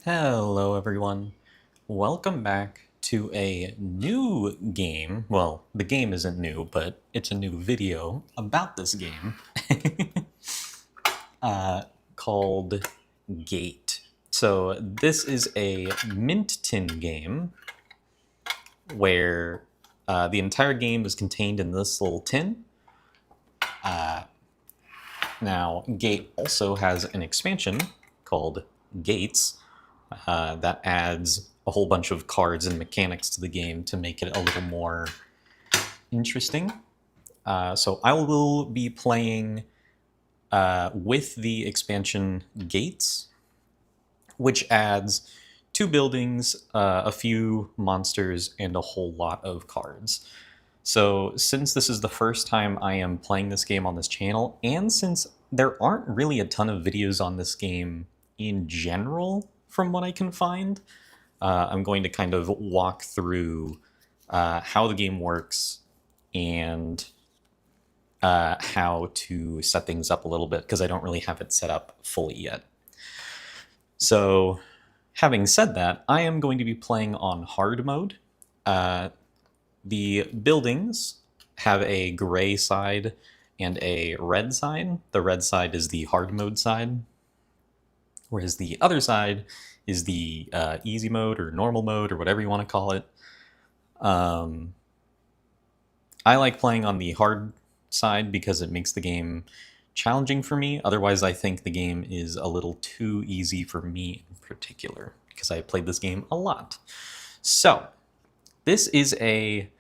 Hello everyone. Welcome back to a new game. Well, the game isn't new, but it's a new video about this game called Gate. So this is a Mint Tin game where the entire game is contained in this little tin. Now, Gate also has an expansion called Gates that adds a whole bunch of cards and mechanics to the game to make it a little more interesting. So I will be playing with the expansion Gates, which adds 2 buildings, a few monsters, and a whole lot of cards. So since this is the first time I am playing this game on this channel, and since there aren't really a ton of videos on this game in general from what I can find, I'm going to kind of walk through how the game works and how to set things up a little bit, because I don't really have it set up fully yet. So having said that, I am going to be playing on hard mode. The buildings have a gray side and a red side. The red side is the hard mode side, whereas the other side is the easy mode or normal mode or whatever you want to call it. I like playing on the hard side because it makes the game challenging for me. Otherwise, I think the game is a little too easy for me in particular, because I played this game a lot. So, this is a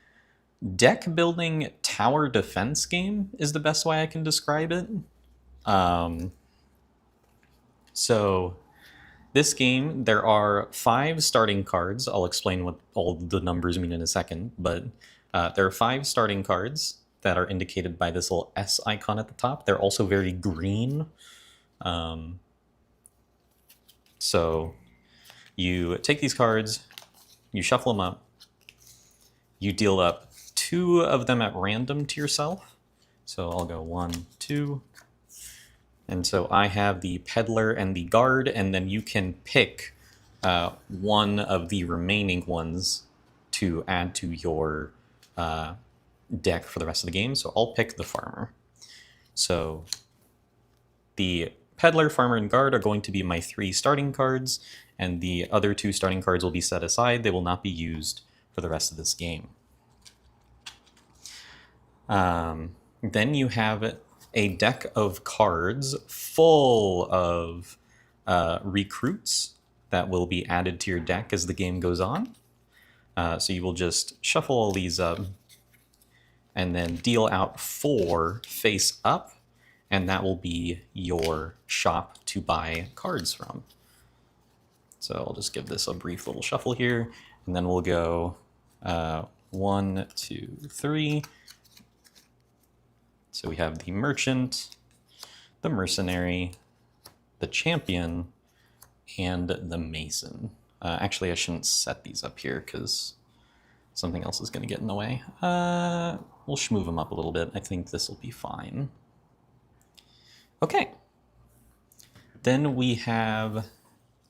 deck building tower defense game, is the best way I can describe it. So, this game, there are 5 starting cards. I'll explain what all the numbers mean in a second, but there are 5 starting cards that are indicated by this little S icon at the top. They're also very green. So you take these cards, you shuffle them up, you deal up 2 of them at random to yourself. So I'll go 1, 2. And so I have the Peddler and the Guard, and then you can pick one of the remaining ones to add to your deck for the rest of the game. So I'll pick the Farmer. So the Peddler, Farmer, and Guard are going to be my 3 starting cards, and the other 2 starting cards will be set aside. They will not be used for the rest of this game. Then you have a deck of cards full of recruits that will be added to your deck as the game goes on. So you will just shuffle all these up and then deal out 4 face up, and that will be your shop to buy cards from. So I'll just give this a brief little shuffle here, and then we'll go 1, 2, 3. So we have the Merchant, the Mercenary, the Champion, and the Mason. Actually, I shouldn't set these up here because something else is going to get in the way. We'll schmove them up a little bit. I think this will be fine. Okay. Then we have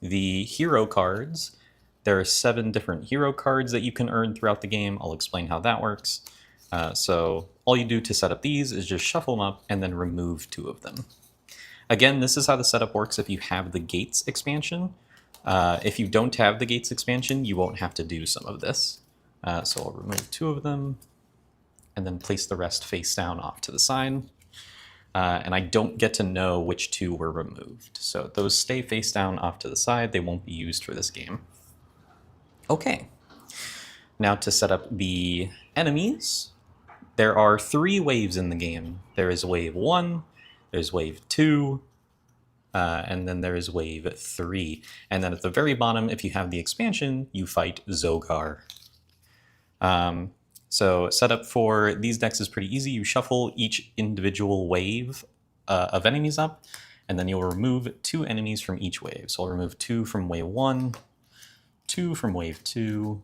the hero cards. There are 7 different hero cards that you can earn throughout the game. I'll explain how that works. So all you do to set up these is just shuffle them up and then remove 2 of them. Again, this is how the setup works if you have the Gates expansion. If you don't have the Gates expansion, you won't have to do some of this. So I'll remove 2 of them and then place the rest face down off to the side. And I don't get to know which 2 were removed. So those stay face down off to the side. They won't be used for this game. Okay. Now to set up the enemies, there are 3 waves in the game. There is wave 1, there's wave 2, and then there is wave 3. And then at the very bottom, if you have the expansion, you fight Zogar. So setup for these decks is pretty easy. You shuffle each individual wave of enemies up, and then you'll remove 2 enemies from each wave. So I'll remove 2 from wave 1, 2 from wave 2,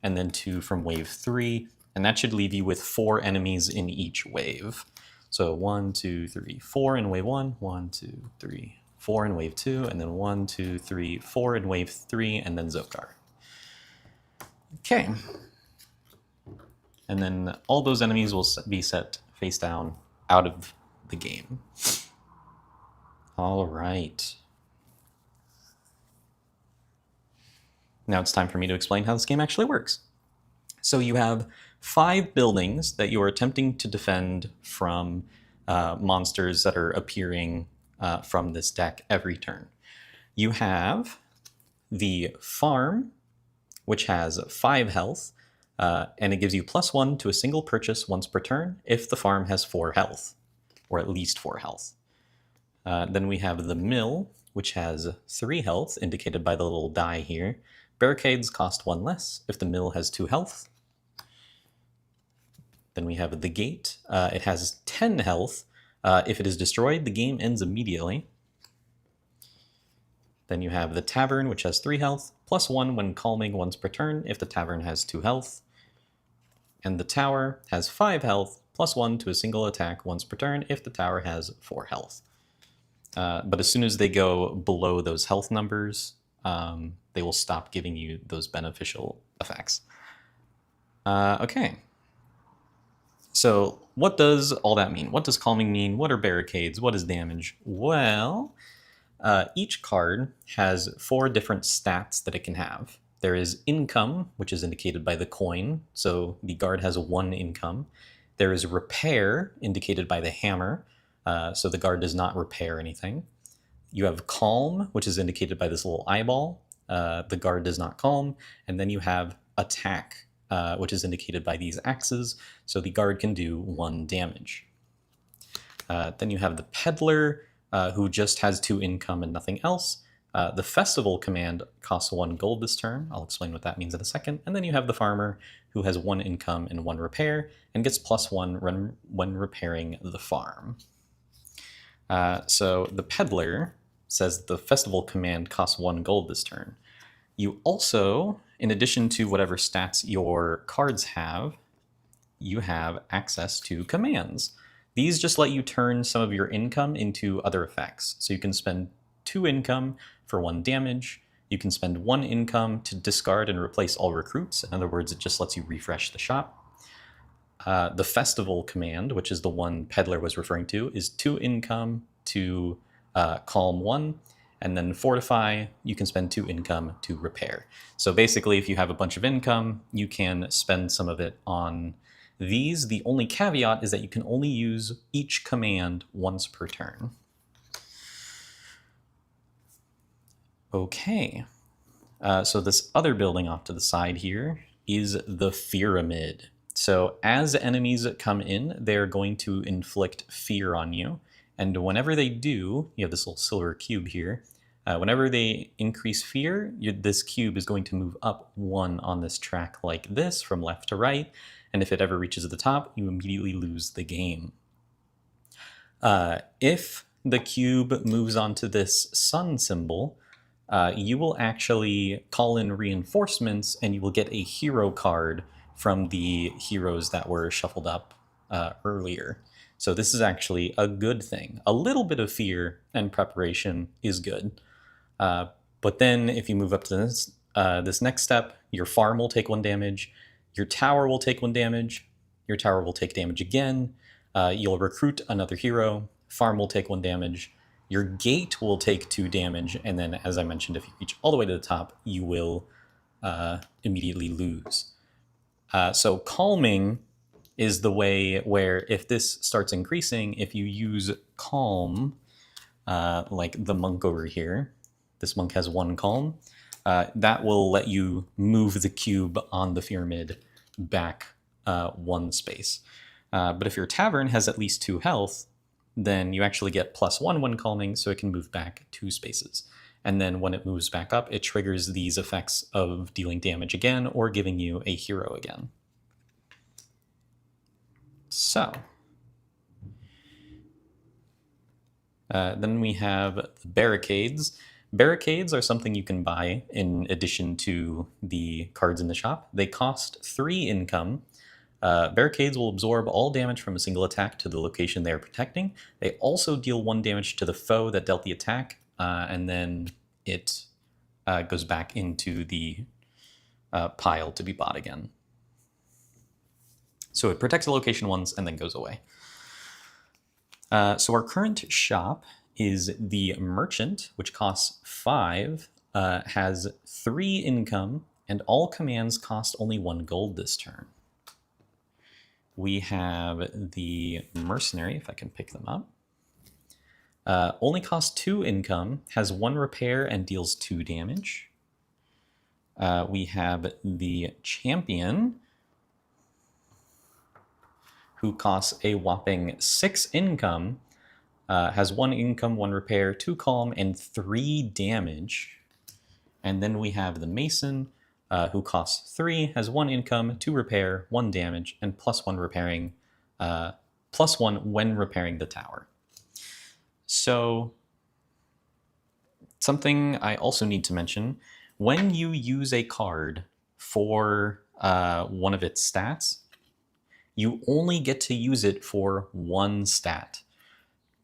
and then 2 from wave 3. And that should leave you with 4 enemies in each wave. So 1, 2, 3, 4 in wave 1, 1, 2, 3, 4 in wave 2, and then 1, 2, 3, 4 in wave 3, and then Zokar. Okay. And then all those enemies will be set face down out of the game. All right. Now it's time for me to explain how this game actually works. So you have 5 buildings that you are attempting to defend from monsters that are appearing from this deck every turn. You have the farm, which has 5 health, and it gives you +1 to a single purchase once per turn if the farm has 4 health, or at least 4 health. Then we have the mill, which has 3 health, indicated by the little die here. Barricades cost 1 less if the mill has 2 health. Then we have the gate. It has 10 health. If it is destroyed, the game ends immediately. Then you have the tavern, which has 3 health, +1 when calming once per turn if the tavern has 2 health. And the tower has 5 health, +1 to a single attack once per turn if the tower has 4 health. But as soon as they go below those health numbers, they will stop giving you those beneficial effects. Okay. So what does all that mean? What does calming mean? What are barricades? What is damage? Well, each card has 4 different stats that it can have. There is income, which is indicated by the coin, so the guard has 1 income. There is repair, indicated by the hammer, so the guard does not repair anything. You have calm, which is indicated by this little eyeball. The guard does not calm. And then you have attack, which is indicated by these axes, so the guard can do 1 damage. Then you have the peddler, who just has 2 income and nothing else. The festival command costs 1 gold this turn. I'll explain what that means in a second. And then you have the farmer, who has 1 income and 1 repair, and gets +1 when repairing the farm. So the peddler says the festival command costs 1 gold this turn. You also, in addition to whatever stats your cards have, you have access to commands. These just let you turn some of your income into other effects. So you can spend 2 income for 1 damage. You can spend 1 income to discard and replace all recruits. In other words, it just lets you refresh the shop. The festival command, which is the one Peddler was referring to, is 2 income to calm 1, and then fortify, you can spend 2 income to repair. So basically, if you have a bunch of income, you can spend some of it on these. The only caveat is that you can only use each command once per turn. Okay, so this other building off to the side here is the Pyramid. So as enemies come in, they're going to inflict fear on you. And whenever they do, you have this little silver cube here. Whenever they increase fear, this cube is going to move up 1 on this track like this, from left to right. And if it ever reaches the top, you immediately lose the game. If the cube moves onto this sun symbol, you will actually call in reinforcements, and you will get a hero card from the heroes that were shuffled up earlier. So this is actually a good thing. A little bit of fear and preparation is good. But then if you move up to this next step, your farm will take 1 damage, your tower will take 1 damage, your tower will take damage again, you'll recruit another hero, farm will take 1 damage, your gate will take 2 damage, and then, as I mentioned, if you reach all the way to the top, you will immediately lose. So calming is the way where if this starts increasing, if you use calm, like the monk over here, this monk has 1 calm, that will let you move the cube on the pyramid back 1 space. But if your tavern has at least 2 health, then you actually get +1 when calming, so it can move back 2 spaces. And then when it moves back up, it triggers these effects of dealing damage again or giving you a hero again. So, then we have the barricades. Barricades are something you can buy in addition to the cards in the shop. They cost 3 income. Barricades will absorb all damage from a single attack to the location they are protecting. They also deal 1 damage to the foe that dealt the attack and then it goes back into the pile to be bought again. So it protects a location once and then goes away. So our current shop is the Merchant, which costs 5, has 3 income, and all commands cost only 1 gold this turn. We have the Mercenary, if I can pick them up. Only costs 2 income, has 1 repair, and deals 2 damage. We have the Champion, who costs a whopping 6 income, has 1 income, 1 repair, 2 calm, and 3 damage. And then we have the Mason, who costs 3, has 1 income, 2 repair, 1 damage, and +1 repairing, +1 when repairing the tower. So, something I also need to mention, when you use a card for one of its stats, you only get to use it for 1 stat.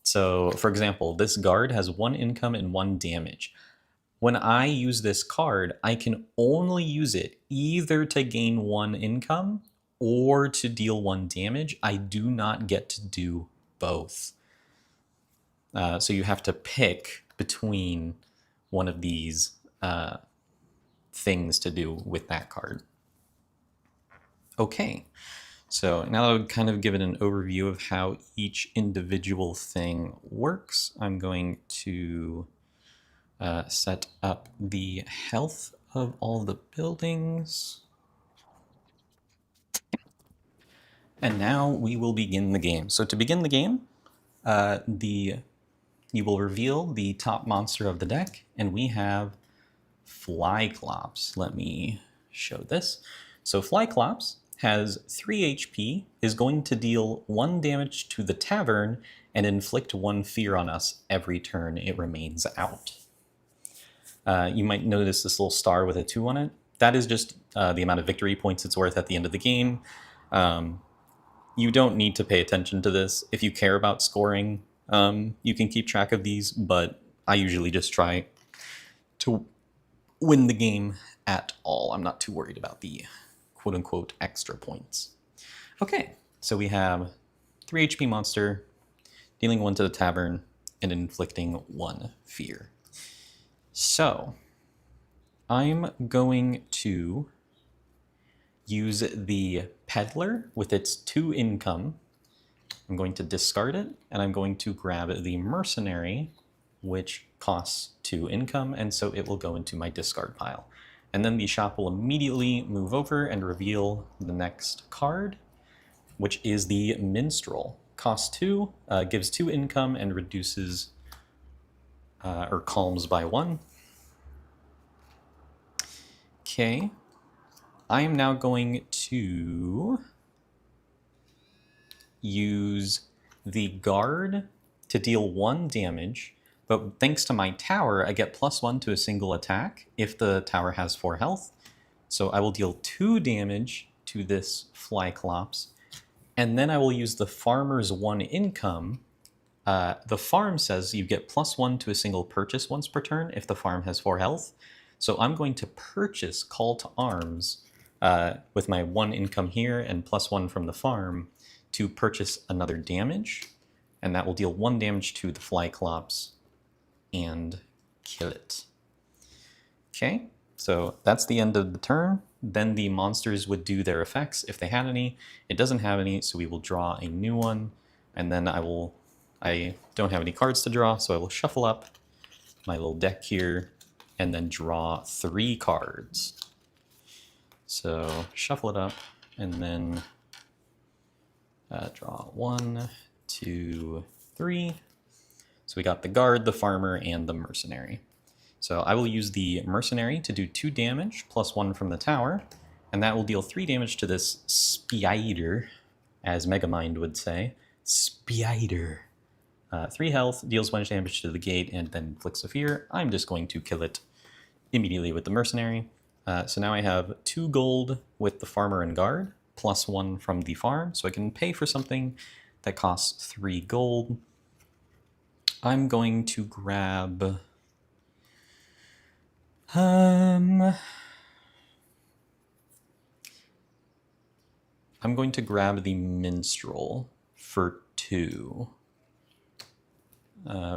So, for example, this guard has 1 income and 1 damage. When I use this card, I can only use it either to gain 1 income or to deal 1 damage. I do not get to do both. So you have to pick between one of these things to do with that card. Okay, so now that I've kind of given an overview of how each individual thing works, I'm going to set up the health of all the buildings. And now we will begin the game. So to begin the game, you will reveal the top monster of the deck, and we have Flyclops. Let me show this. So Flyclops has 3 HP, is going to deal 1 damage to the tavern, and inflict 1 fear on us every turn it remains out. You might notice this little star with a 2 on it. That is just the amount of victory points it's worth at the end of the game. You don't need to pay attention to this. If you care about scoring, you can keep track of these, but I usually just try to win the game at all. I'm not too worried about the quote-unquote extra points. Okay, so we have 3 HP monster, dealing 1 to the tavern, and inflicting 1 fear. So, I'm going to use the Peddler with its 2 income. I'm going to discard it, and I'm going to grab the Mercenary, which costs 2 income, and so it will go into my discard pile. And then the shop will immediately move over and reveal the next card, which is the Minstrel. Costs 2, gives 2 income, and reduces or calms by 1. Okay, I am now going to use the guard to deal 1 damage, but thanks to my tower, I get +1 to a single attack if the tower has 4 health. So I will deal 2 damage to this Flyclops, and then I will use the farmer's 1 income. The farm says you get +1 to a single purchase once per turn if the farm has 4 health. So I'm going to purchase Call to Arms with my 1 income here and +1 from the farm to purchase another damage, and that will deal 1 damage to the Flyclops and kill it. Okay, so that's the end of the turn. Then the monsters would do their effects if they had any. It doesn't have any, so we will draw a new one, and then I don't have any cards to draw, so I will shuffle up my little deck here and then draw 3 cards. So shuffle it up and then draw 1, 2, 3. So we got the guard, the farmer, and the mercenary. So I will use the mercenary to do 2 damage plus 1 from the tower, and that will deal 3 damage to this spider, as Megamind would say. Spider. 3 health, deals 1 damage to the gate, and then inflicts a fear. I'm just going to kill it immediately with the mercenary. So now I have 2 gold with the farmer and guard, plus 1 from the farm, so I can pay for something that costs 3 gold. I'm going to grab I'm going to grab the Minstrel for 2.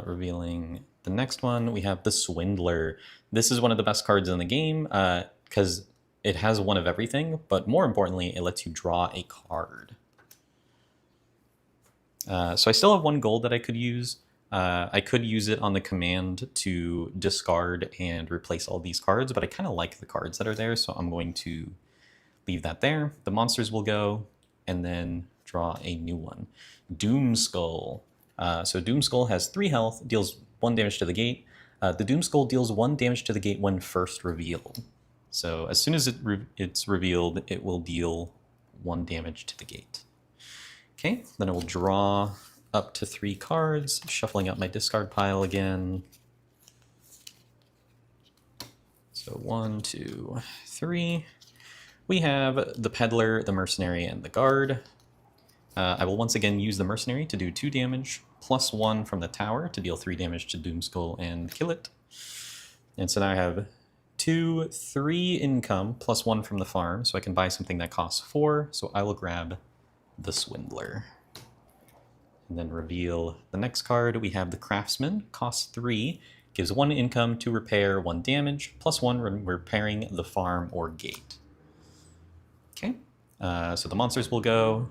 Revealing the next one, we have the Swindler. This is one of the best cards in the game because it has one of everything, but more importantly, it lets you draw a card. So I still have 1 gold that I could use. I could use it on the command to discard and replace all these cards, but I kind of like the cards that are there, so I'm going to leave that there. The monsters will go, and then draw a new one. Doomskull. So Doomskull has 3 health, deals 1 damage to the gate. The Doomskull deals 1 damage to the gate when first revealed. So as soon as it's revealed, it will deal 1 damage to the gate. Okay, then I will draw up to 3 cards, shuffling up my discard pile again. So 1, 2, 3. We have the Peddler, the Mercenary, and the Guard. I will once again use the Mercenary to do 2 damage, plus 1 from the Tower to deal 3 damage to Doomskull and kill it. And so now I have 2, 3 income, plus 1 from the farm, so I can buy something that costs 4, so I will grab the Swindler. And then reveal the next card. We have the Craftsman, costs 3, gives 1 income to repair 1 damage, plus 1 when repairing the farm or gate. Okay, so the monsters will go,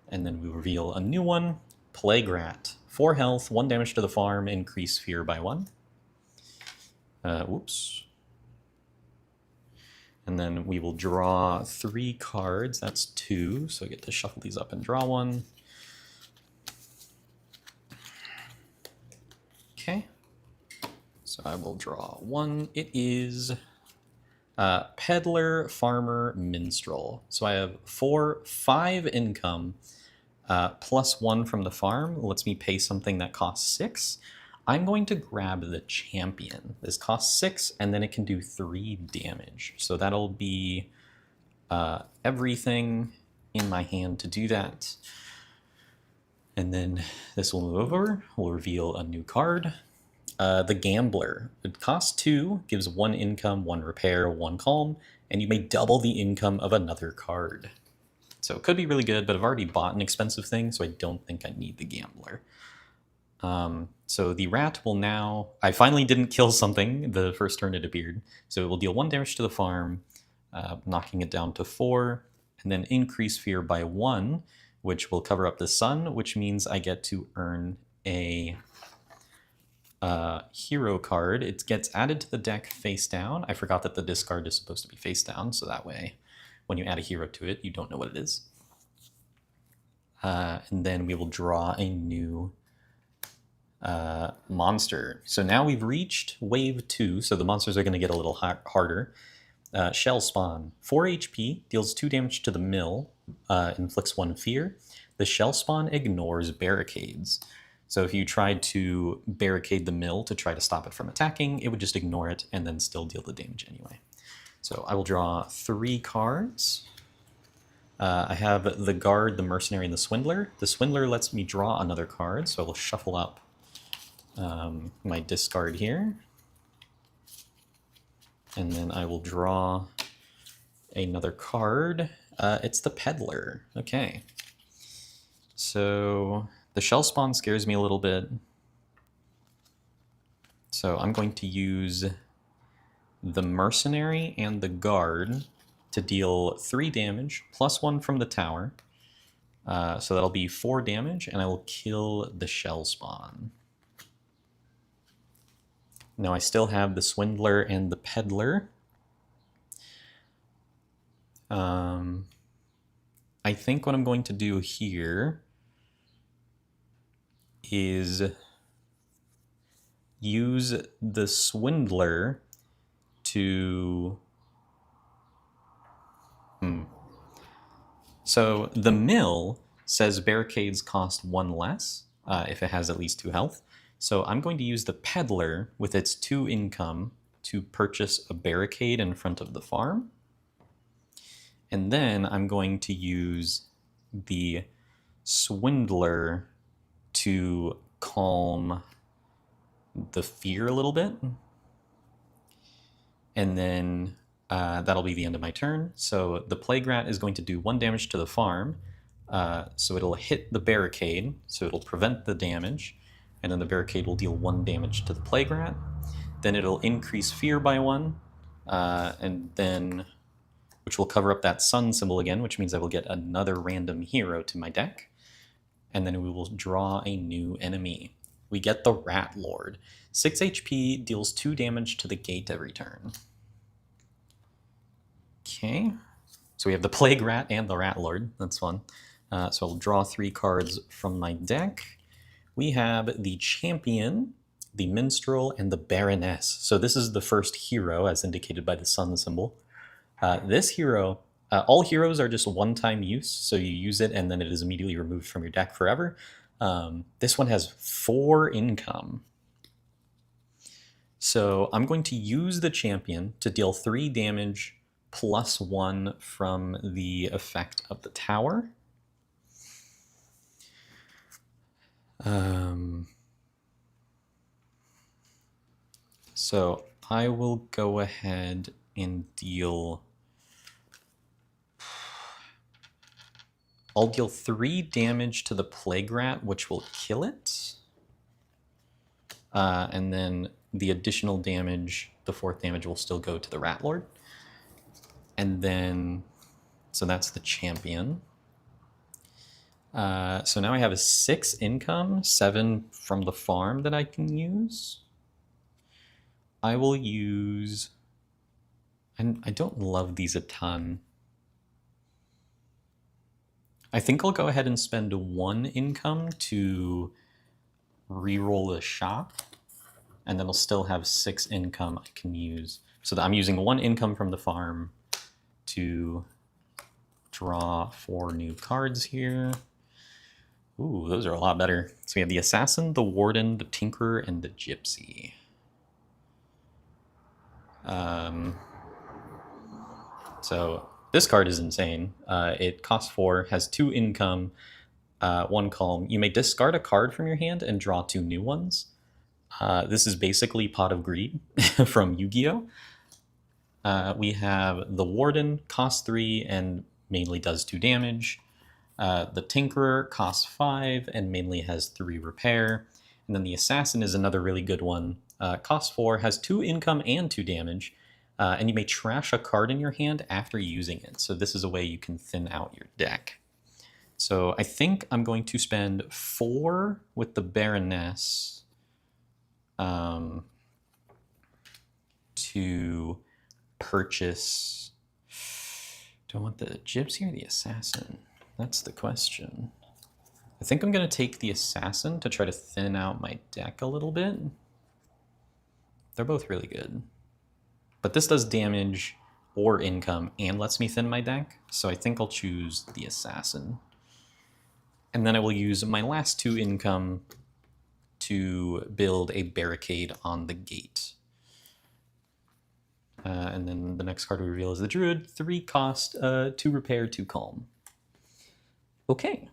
and then we reveal a new one, Plague Rat. 4 health, 1 damage to the farm, increase fear by 1. Whoops. And then we will draw 3 cards, that's 2, so I get to shuffle these up and draw 1. Okay, so I will draw 1. It is Peddler, Farmer, Minstrel. So I have 5 income, plus 1 from the farm. Lets me pay something that costs 6. I'm going to grab the Champion. This costs 6, and then it can do 3 damage. So that'll be everything in my hand to do that. And then this will move over. We'll reveal a new card. The Gambler. It costs 2, gives 1 income, 1 repair, 1 calm, and you may double the income of another card. So it could be really good, but I've already bought an expensive thing, so I don't think I need the Gambler. So the Rat will now... I finally didn't kill something the first turn it appeared, so it will deal 1 damage to the farm, knocking it down to 4, and then increase fear by 1, which will cover up the sun, which means I get to earn a hero card. It gets added to the deck face down. I forgot that the discard is supposed to be face down, so that way when you add a hero to it, you don't know what it is. And then we will draw a new monster. So now we've reached wave 2, so the monsters are going to get a little harder. Shell Spawn, 4 HP, deals 2 damage to the mill, inflicts 1 fear. The Shell Spawn ignores barricades. So if you tried to barricade the mill to try to stop it from attacking, it would just ignore it and then still deal the damage anyway. So I will draw 3 cards. I have the Guard, the Mercenary, and the Swindler. The Swindler lets me draw another card, so I will shuffle up my discard here. And then I will draw another card. It's the Peddler. Okay. So the Shell Spawn scares me a little bit. So I'm going to use the Mercenary and the Guard to deal 3 damage, plus 1 from the Tower. So that'll be 4 damage, and I will kill the Shell Spawn. Now I still have the Swindler and the Peddler. I think what I'm going to do here is use the Swindler to... So the mill says barricades cost 1 less if it has at least 2 health. So I'm going to use the Peddler with its 2 income to purchase a barricade in front of the farm. And then I'm going to use the Swindler to calm the fear a little bit. And then that'll be the end of my turn. So the Plague Rat is going to do 1 damage to the farm. So it'll hit the barricade, so it'll prevent the damage. And then the barricade will deal 1 damage to the Plague Rat. Then it'll increase fear by 1, and then which will cover up that sun symbol again, which means I will get another random hero to my deck. And then we will draw a new enemy. We get the Rat Lord. 6 HP, deals 2 damage to the gate every turn. Okay, so we have the Plague Rat and the Rat Lord. That's fun. So I'll draw 3 cards from my deck. We have the Champion, the Minstrel, and the Baroness. So this is the first hero, as indicated by the sun symbol. This hero, all heroes are just one-time use, so you use it and then it is immediately removed from your deck forever. This one has 4 income. So I'm going to use the Champion to deal 3 damage plus 1 from the effect of the tower. So I will go ahead and deal... I'll deal 3 damage to the Plague Rat, which will kill it. And then the additional damage, the 4th damage, will still go to the Rat Lord. And then, so that's the Champion. So now I have a 6 income, 7 from the farm that I can use. I will use, and I don't love these a ton. I think I'll go ahead and spend 1 income to reroll the shop, and then I'll still have 6 income I can use. So that I'm using 1 income from the farm to draw 4 new cards here. Ooh, those are a lot better. So we have the Assassin, the Warden, the Tinkerer, and the Gypsy. So this card is insane. It costs 4, has 2 income, 1 calm. You may discard a card from your hand and draw 2 new ones. This is basically Pot of Greed from Yu-Gi-Oh! We have the Warden, costs 3 and mainly does 2 damage. The Tinkerer costs 5 and mainly has 3 repair. And then the Assassin is another really good one. Costs 4, has 2 income and 2 damage. And you may trash a card in your hand after using it. So this is a way you can thin out your deck. So I think I'm going to spend 4 with the Baroness to purchase... Do I want the Gypsy or the Assassin? That's the question. I think I'm going to take the Assassin to try to thin out my deck a little bit. They're both really good. But this does damage or income and lets me thin my deck, so I think I'll choose the Assassin. And then I will use my last 2 income to build a barricade on the gate. And then the next card we reveal is the Druid, 3 cost, 2 repair, 2 calm. Okay,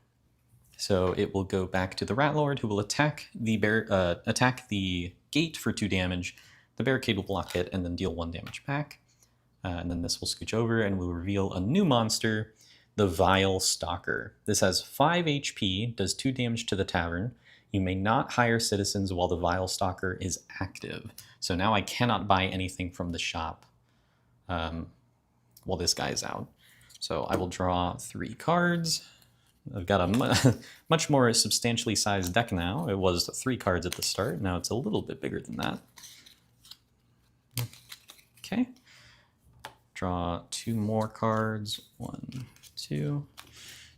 so it will go back to the Rat Lord, who will attack the gate for 2 damage. The barricade will block it and then deal 1 damage back. And then this will scooch over and we'll reveal a new monster, the Vile Stalker. This has 5 HP, does 2 damage to the tavern. You may not hire citizens while the Vile Stalker is active. So now I cannot buy anything from the shop while this guy is out. So I will draw 3 cards. I've got a much more substantially sized deck now. It was 3 cards at the start. Now it's a little bit bigger than that. Okay. Draw 2 more cards. 1, 2.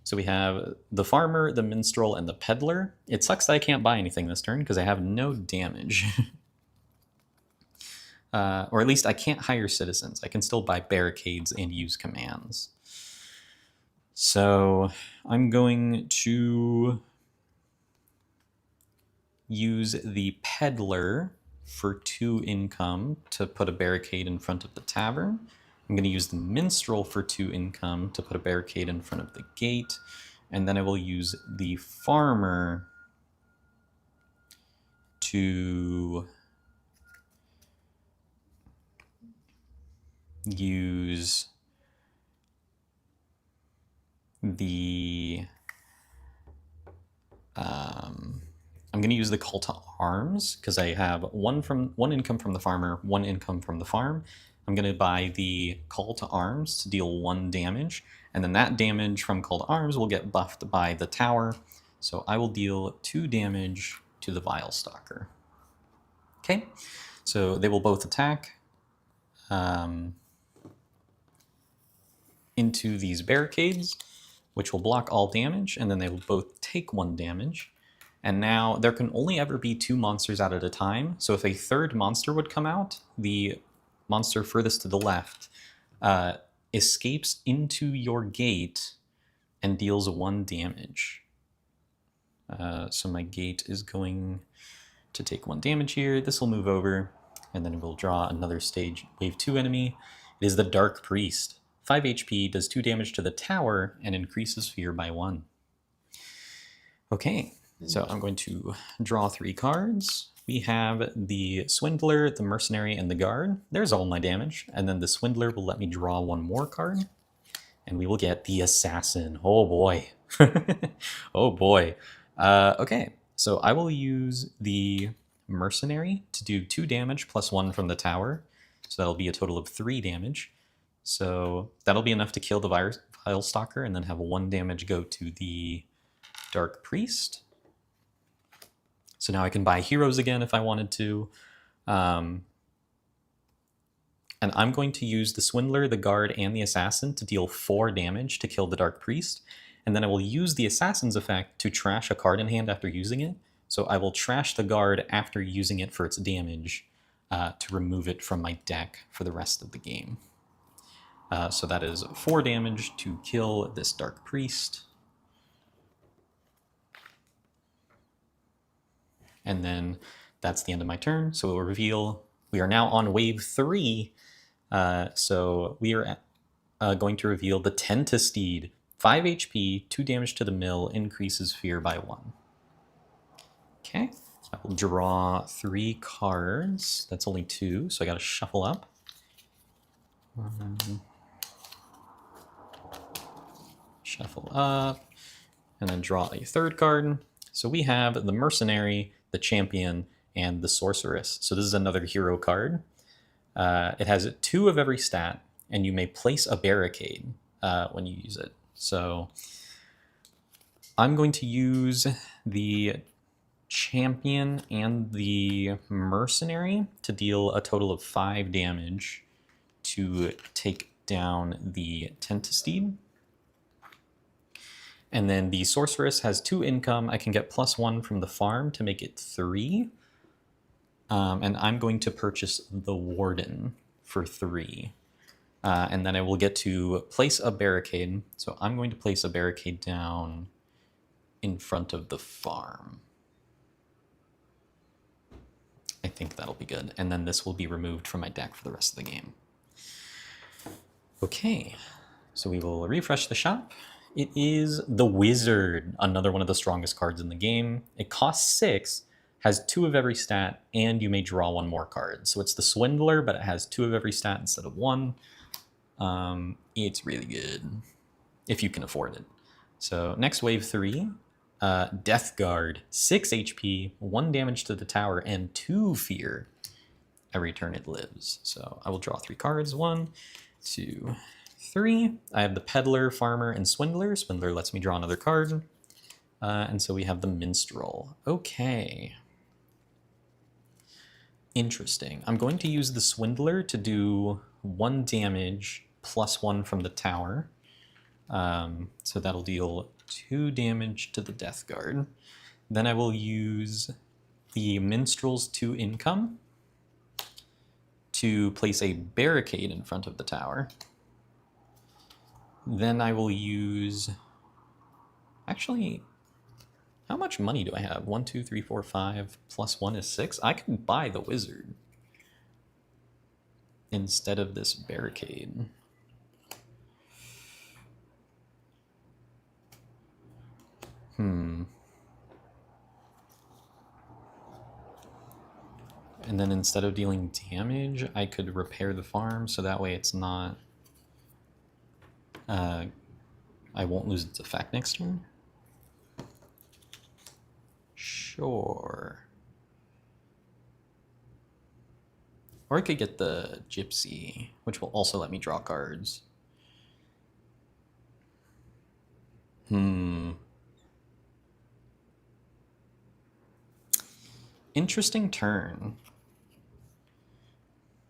So we have the Farmer, the Minstrel, and the Peddler. It sucks that I can't buy anything this turn because I have no damage. Or at least I can't hire citizens. I can still buy barricades and use commands. So I'm going to use the Peddler for 2 income to put a barricade in front of the tavern. I'm going to use the Minstrel for 2 income to put a barricade in front of the gate. And then I will use the Farmer to use the I'm going to use the call to arms because I have one income from the farmer, one income from the farm. I'm going to buy the call to arms to deal 1 damage, and then that damage from call to arms will get buffed by the tower. So I will deal 2 damage to the Vile Stalker. Okay, so they will both attack into these barricades, which will block all damage, and then they will both take 1 damage. And now there can only ever be 2 monsters out at a time, so if a third monster would come out, the monster furthest to the left escapes into your gate and deals 1 damage. So my gate is going to take 1 damage here. This will move over, and then we'll draw another stage wave 2 enemy. It is the Dark Priest. 5 HP, does 2 damage to the tower, and increases fear by 1. Okay, so I'm going to draw 3 cards. We have the Swindler, the Mercenary, and the Guard. There's all my damage. And then the Swindler will let me draw 1 more card. And we will get the Assassin. Oh boy. Oh boy. Okay, so I will use the Mercenary to do 2 damage plus 1 from the tower. So that'll be a total of 3 damage. So that'll be enough to kill the Vile Stalker and then have 1 damage go to the Dark Priest. So now I can buy heroes again if I wanted to. And I'm going to use the Swindler, the Guard, and the Assassin to deal 4 damage to kill the Dark Priest. And then I will use the Assassin's effect to trash a card in hand after using it. So I will trash the Guard after using it for its damage to remove it from my deck for the rest of the game. So that is 4 damage to kill this Dark Priest. And then that's the end of my turn. So we'll reveal, we are now on wave 3. So we are going to reveal the Tentesteed. 5 HP, 2 damage to the mill, increases fear by 1. Okay, I will draw 3 cards. That's only 2, so I gotta shuffle up. Shuffle up, and then draw a 3rd card. So we have the Mercenary, the Champion, and the Sorceress. So this is another hero card. It has 2 of every stat, and you may place a barricade when you use it. So I'm going to use the Champion and the Mercenary to deal a total of 5 damage to take down the Tentesteed. And then the Sorceress has 2 income. I can get +1 from the farm to make it 3. And I'm going to purchase the Warden for 3. And then I will get to place a barricade. So I'm going to place a barricade down in front of the farm. I think that'll be good. And then this will be removed from my deck for the rest of the game. Okay, so we will refresh the shop. It is the Wizard, another one of the strongest cards in the game. It costs 6, has 2 of every stat, and you may draw 1 more card. So it's the Swindler, but it has 2 of every stat instead of 1. It's really good, if you can afford it. So next wave 3, Death Guard, 6 HP, 1 damage to the tower, and 2 fear every turn it lives. So I will draw 3 cards, 1, 2, 3. I have the Peddler, Farmer, and Swindler. Swindler lets me draw another card. And so we have the Minstrel. Okay. Interesting. I'm going to use the Swindler to do 1 damage +1 from the tower. So that'll deal 2 damage to the Death Guard. Then I will use the Minstrel's 2 income to place a barricade in front of the tower. Then I will use... Actually, how much money do I have? 1, 2, 3, 4, 5, +1 is 6. I can buy the Wizard instead of this barricade. And then instead of dealing damage, I could repair the farm, so that way it's not... I won't lose its effect next turn. Sure. Or I could get the Gypsy, which will also let me draw cards. Interesting turn.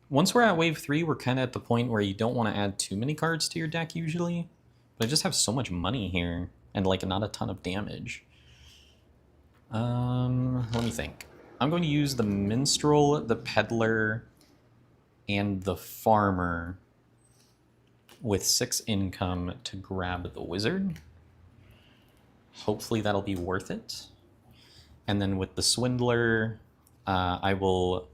Once we're at wave 3, we're kind of at the point where you don't want to add too many cards to your deck usually. But I just have so much money here, and like not a ton of damage. Let me think. I'm going to use the Minstrel, the Peddler, and the Farmer with 6 income to grab the Wizard. Hopefully that'll be worth it. And then with the Swindler, I will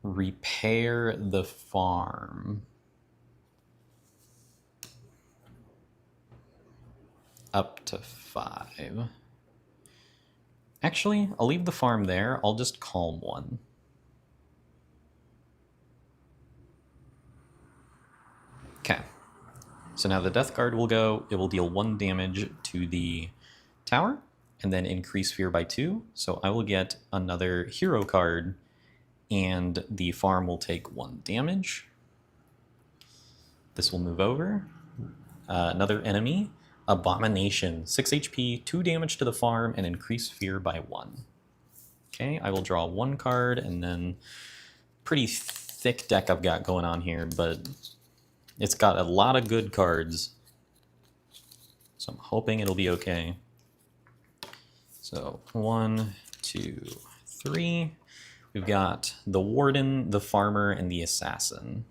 repair the farm up to 5. Actually, I'll leave the farm there. I'll just calm 1. Okay. So now the Death Guard will go. It will deal 1 damage to the tower, and then increase fear by 2. So I will get another hero card, and the farm will take 1 damage. This will move over. Another enemy, Abomination. 6 HP, 2 damage to the farm, and increase fear by 1. Okay, I will draw 1 card, and then pretty thick deck I've got going on here, but it's got a lot of good cards. So I'm hoping it'll be okay. So 1, 2, 3. We've got the Warden, the Farmer, and the Assassin.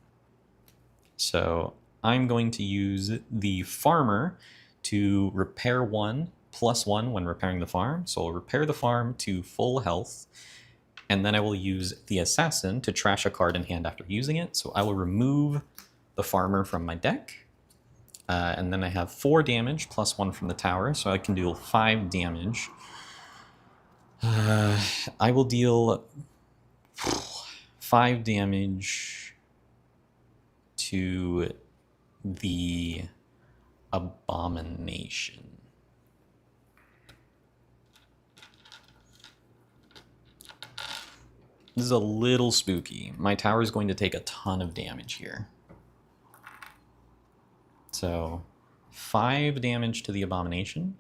So I'm going to use the Farmer to repair 1, +1 when repairing the farm. So I'll repair the farm to full health. And then I will use the Assassin to trash a card in hand after using it. So I will remove the Farmer from my deck. And then I have 4 damage, +1 from the tower. So I can deal 5 damage. I will deal 5 damage to the Abomination. This is a little spooky. My tower is going to take a ton of damage here. So 5 damage to the Abomination.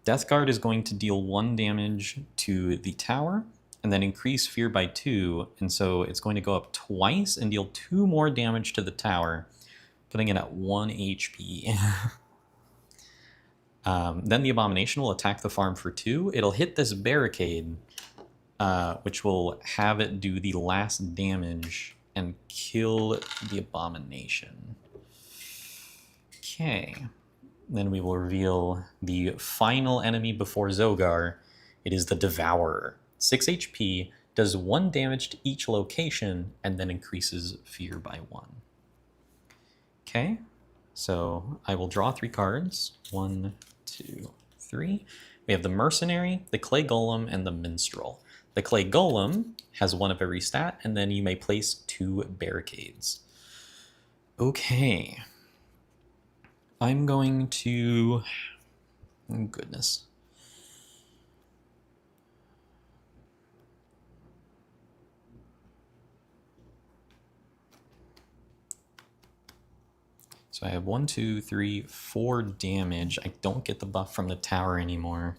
Death Guard is going to deal 1 damage to the tower, and then increase fear by 2, and so it's going to go up twice and deal 2 more damage to the tower, putting it at 1 HP. Then the Abomination will attack the farm for 2. It'll hit this barricade, which will have it do the last damage and kill the Abomination. Okay. Then we will reveal the final enemy before Zogar. It is the Devourer. 6 HP, does 1 damage to each location, and then increases fear by 1. Okay, so I will draw 3 cards. 1, 2, 3. We have the Mercenary, the Clay Golem, and the Minstrel. The Clay Golem has 1 of every stat, and then you may place 2 barricades. Okay. I'm going to... oh, goodness. So I have 1, 2, 3, 4 damage. I don't get the buff from the tower anymore.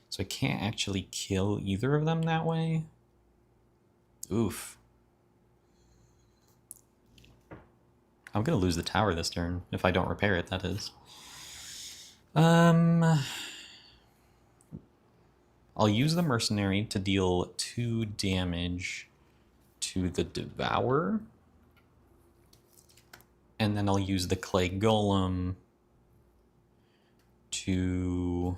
So I can't actually kill either of them that way. Oof. I'm gonna lose the tower this turn, if I don't repair it, that is. I'll use the Mercenary to deal 2 damage to the Devourer. And then I'll use the Clay Golem to...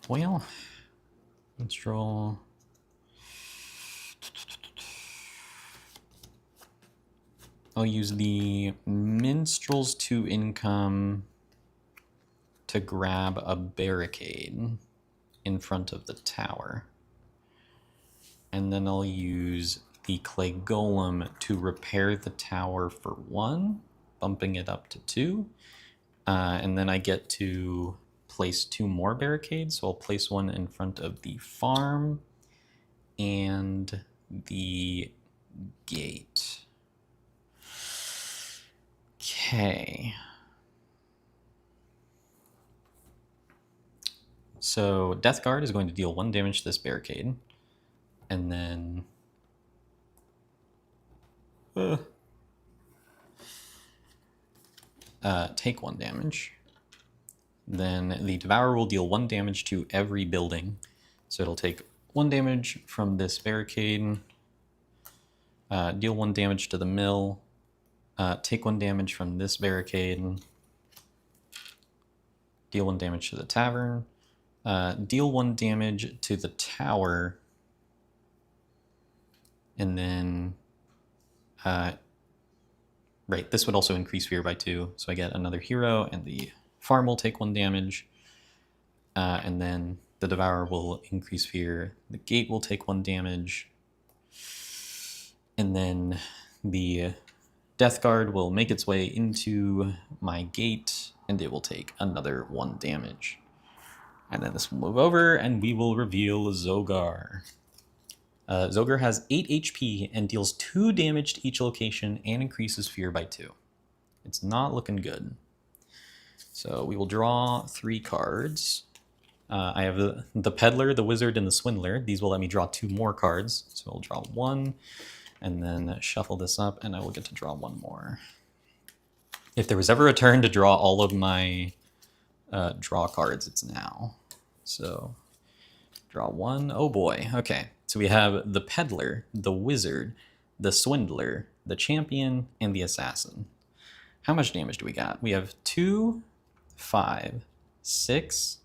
Well, Minstrel... I'll use the Minstrel's 2 income to grab a barricade in front of the tower. And then I'll use the Clay Golem to repair the tower for 1, bumping it up to 2. And then I get to place 2 more barricades. So I'll place one in front of the farm and the gate. Okay. So Death Guard is going to deal 1 damage to this barricade. And then take 1 damage. Then the Devourer will deal 1 damage to every building. So it'll take 1 damage from this barricade, deal 1 damage to the mill, take 1 damage from this barricade, deal 1 damage to the tavern, deal 1 damage to the tower, and then, right, this would also increase fear by 2, so I get another hero, and the farm will take 1 damage, and then the Devourer will increase fear, the gate will take 1 damage, and then the Death Guard will make its way into my gate, and it will take another 1 damage. And then this will move over, and we will reveal Zogar. Zogar has 8 HP and deals 2 damage to each location and increases fear by 2. It's not looking good. So we will draw 3 cards. I have the Peddler, the Wizard, and the Swindler. These will let me draw 2 more cards. So I'll draw 1, and then shuffle this up, and I will get to draw 1 more. If there was ever a turn to draw all of my draw cards, it's now. So draw 1. Oh boy. Okay. So we have the Peddler, the Wizard, the Swindler, the Champion, and the Assassin. How much damage do we got? We have 2, 5, 6,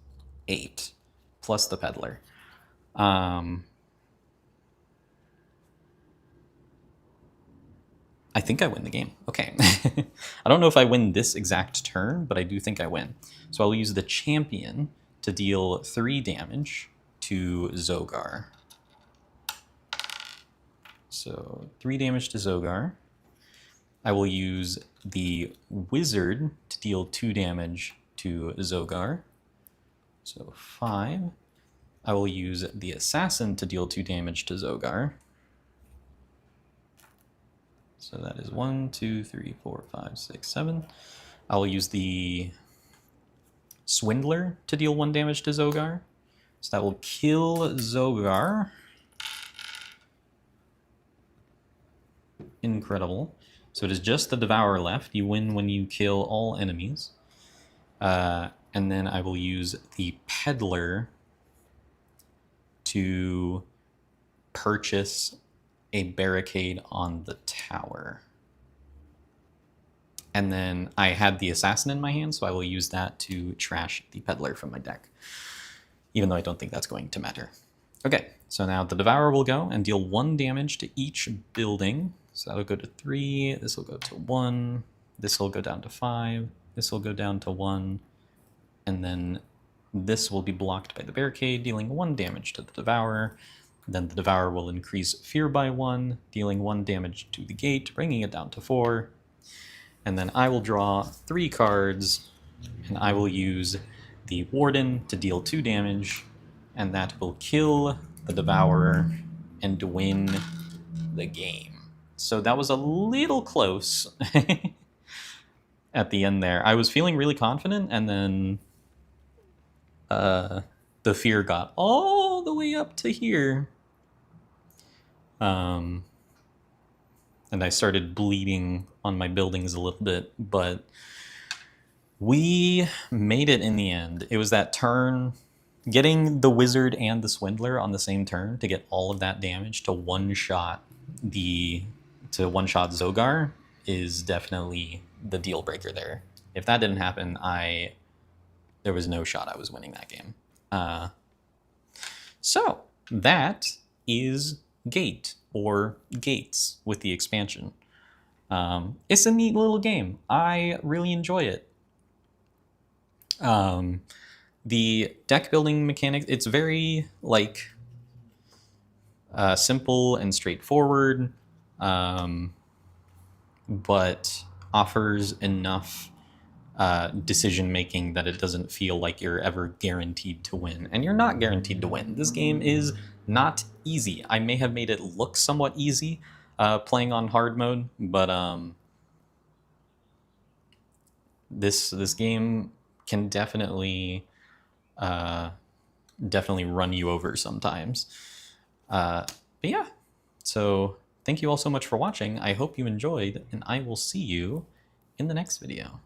8, plus the Peddler. I think I win the game. Okay. I don't know if I win this exact turn, but I do think I win. So I'll use the Champion to deal 3 damage to Zogar. So 3 damage to Zogar. I will use the Wizard to deal 2 damage to Zogar. So 5. I will use the Assassin to deal 2 damage to Zogar. So that is 1, 2, 3, 4, 5, 6, 7. I will use the Swindler to deal 1 damage to Zogar. So that will kill Zogar. Incredible. So it is just the Devourer left. You win when you kill all enemies. And then I will use the Peddler to purchase a barricade on the tower. And then I had the Assassin in my hand, so I will use that to trash the Peddler from my deck, even though I don't think that's going to matter. Okay, so now the Devourer will go and deal 1 damage to each building. So that'll go to 3, this will go to 1, this will go down to 5, this will go down to 1, and then this will be blocked by the barricade, dealing 1 damage to the Devourer. Then the Devourer will increase fear by 1, dealing 1 damage to the gate, bringing it down to 4. And then I will draw 3 cards, and I will use the Warden to deal 2 damage, and that will kill the Devourer and win the game. So that was a little close at the end there. I was feeling really confident, and then the fear got all the way up to here. And I started bleeding on my buildings a little bit, but we made it in the end. It was that turn, getting the Wizard and the Swindler on the same turn to get all of that damage to one-shot Zogar is definitely the deal breaker there. If that didn't happen, there was no shot I was winning that game. So that is Gate, or Gates with the expansion. It's a neat little game. I really enjoy it. The deck building mechanics, it's very like simple and straightforward, but offers enough decision making that it doesn't feel like you're ever guaranteed to win. And you're not guaranteed to win. This game is not easy. I may have made it look somewhat easy playing on hard mode, but this game can definitely run you over sometimes. But yeah, so thank you all so much for watching. I hope you enjoyed, and I will see you in the next video.